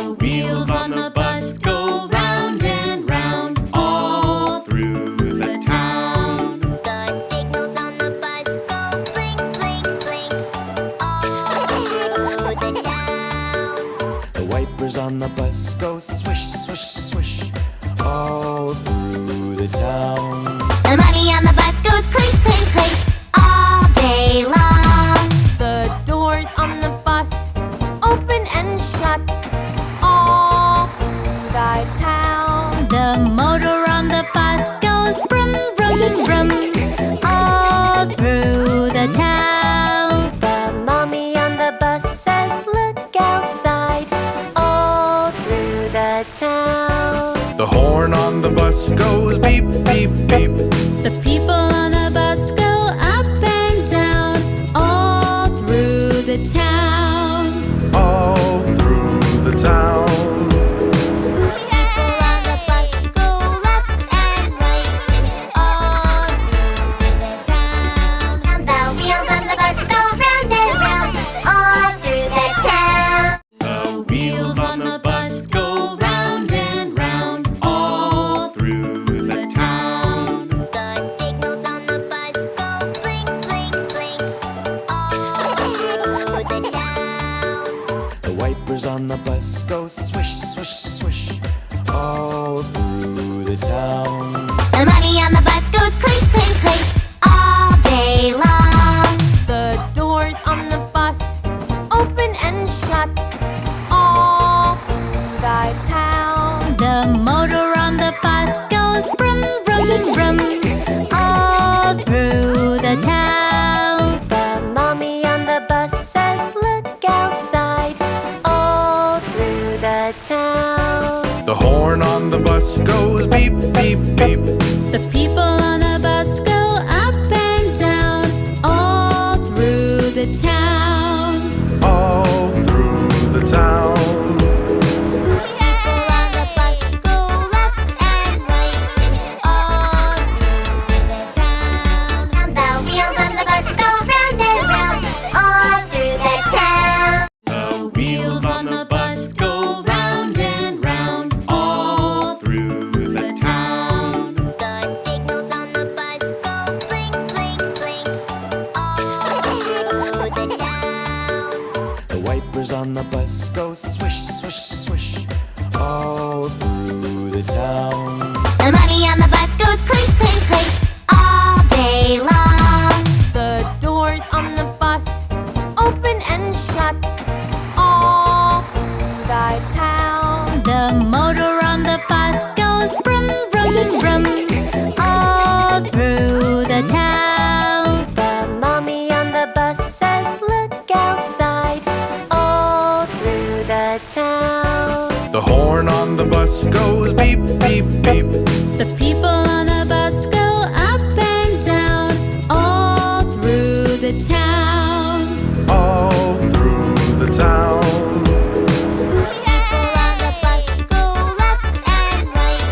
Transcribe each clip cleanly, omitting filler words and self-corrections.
The wheels on the bus go round and round all through the town. The signals on the bus go blink, blink, blink all through the town. The wipers on the bus go swish, swish, swish all through the town. The money on the bus goes clink, clink, clink all day long. The doors on the bus open and shut all through the town. The motor on the bus goes brum, brum, brum all through the town. The mommy on the bus says, "Look outside," all through the town. The horn on the bus goes beep, beep, beep. The people on the bus go up and down all through the town. All through the town. People on the bus go left and right all through the town. The wheels on the bus go round and round all through the town. The wheels on the bus go round and round all through the town. The signals on the bus go blink, blink, blink all through the town. The wipers on the bus go swish, swish, swish all through the town. The money on the bus goes clink, clink, clink all day long. The doors on the bus open and shut all through the town. The motor on the bus goes brum, brum, brum all through the town. The mommy on the bus says, "Look outside," all through the town. The horn on the bus goes beep, beep, beep. The people on the bus go up and down all through the town. All through the town. People on the bus go left and right all through the town. The wheels on the bus go round and round all through the town. The wheels on the bus go round and round all through the town. The signals on the bus go blink, blink, blink all through the town. The wipers on the bus go swish, swish, swish all through the town. The money on the bus goes clink, clink, clink all day long. The doors on the bus open and shut all through the town. The motor on the bus goes brum, brum, brum all through the town. The mommy on the bus says, "Look outside," all through the town. The horn on the bus goes beep, beep, beep. The people on the bus go up and down all through the town. All through the town. People on the bus go left and right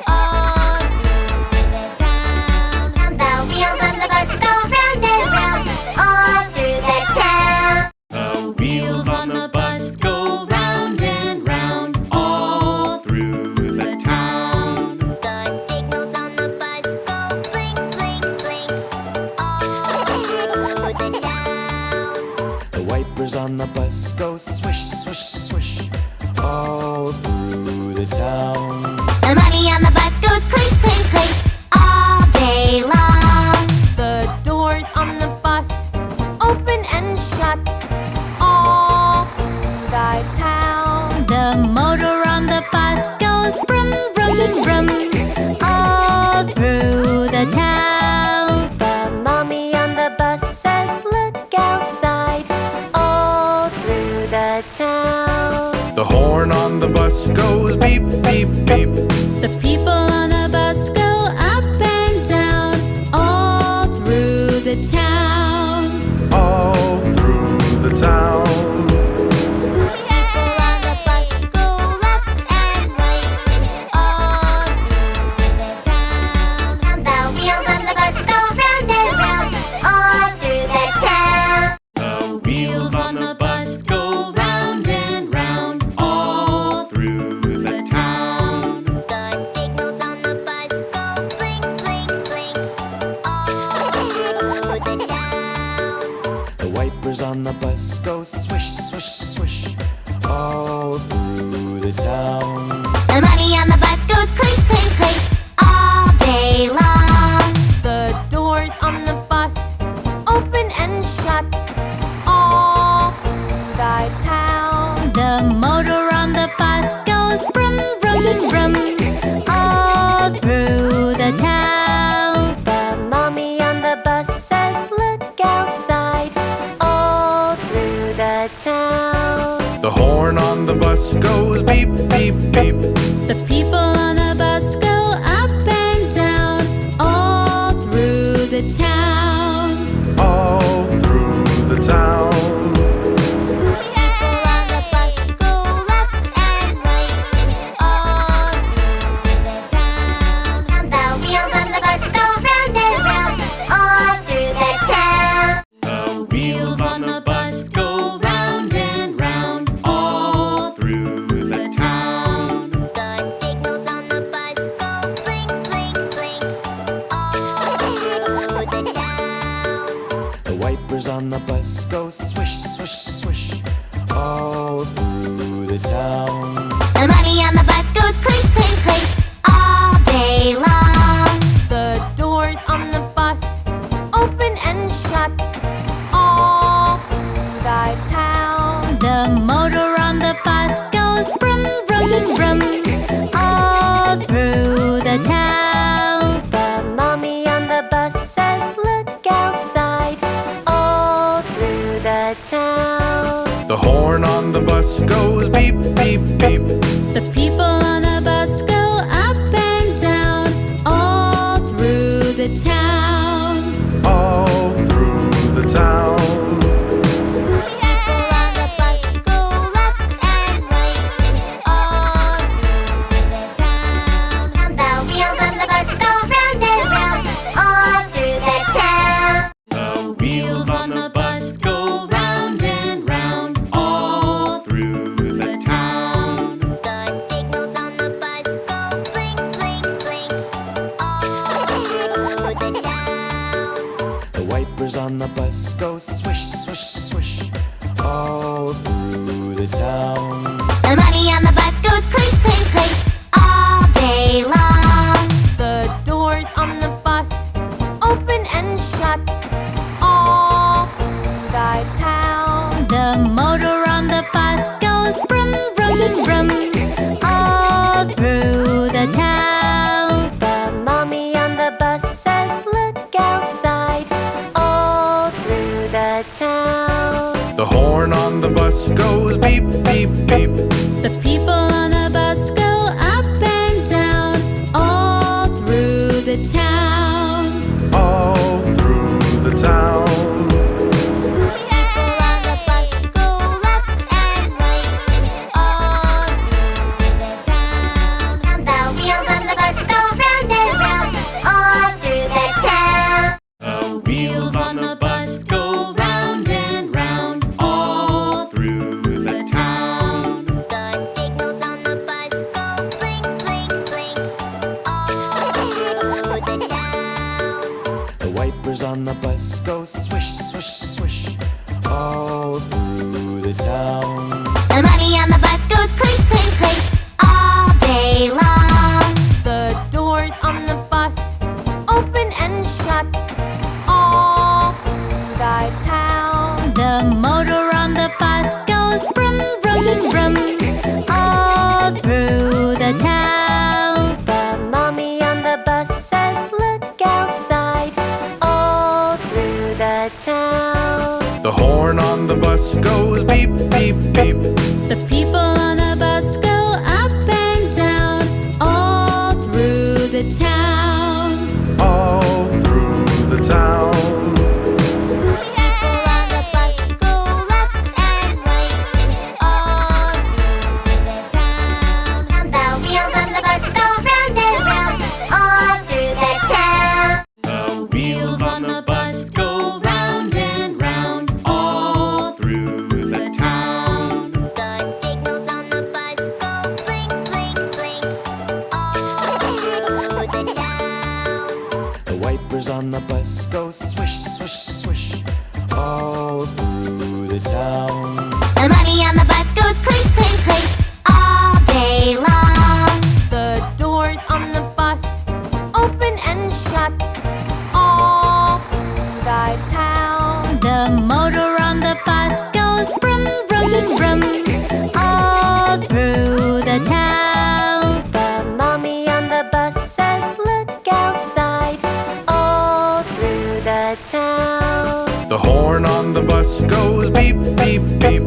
all through the town. The wheels on the bus go round and round all through the town. The wheels on the bus go round and round all through the town. The signals on the bus go blink, blink, blink all through the town. The wipers on the bus go swish, swish, swish all through the town. The money on the bus goes clink, clink, clink all day long. The doors on the bus open and shut all through the town. The motor on the bus goes brum, brum, brum all through the town. The mommy on the bus says, "Look outside," all through the town. The horn on the bus goes beep, beep, beep. The people on the bus go up and down all through the town. All through the town. People on the bus go left and right all through the town. The wheels on the bus go round and round all through the town. The wheels on the bus go round and round all bus goes beep, beep, beep. The people on the bus go up and down all through the town. All through the town. People on the bus go left and right all through the town. The wheels on the bus go round and round all through the town. The wheels on the bus go round and round all through the town. The signals on the bus go blink, blink, blink all through the town. The wipers on the bus go swish, swish, swish. All through the town. The money on the bus goes clink, clink, clink all day long. The doors on the bus open and shut all through the town. The motor on the bus goes brum, brum, brum all through the town. The mommy on the bus says, "Look outside," all through the town. The horn on the bus goes beep, beep, beep. The people on the bus go up and down all through the town. All through the town. People on the bus go left and right all through the town. The wheels on the bus go round and round all through the town. The wheels on the bus go round and round all through the town. The signals on the bus go blink, blink, blink all through the town. The wipers on the bus go swish, swish, swish. All through the town. The money on the bus goes clink, clink, clink all day long. The doors on the bus open and shut all through the town. The motor on the bus goes brum, brum, brum all through the town. The mommy on the bus says, "Look outside," all through the town. The horn on the bus goes beep, beep, beep. The people on the bus go up and down all through the town. All through the town. People on the bus go left and right all through the town. The wheels on the bus go round and round all through the town. The wheels on the bus go round and round all through the town. The signals on the bus go blink, blink, blink all through the town. The wipers on the bus go swish, swish, swish. All through the town. The money on the bus goes clink, clink, clink all day long. The doors on the bus open and shut all through the town. The motor on the bus goes brum, brum, brum all through the town. The mommy on the bus says, "Look outside," all through. 'Beep, beep, beep.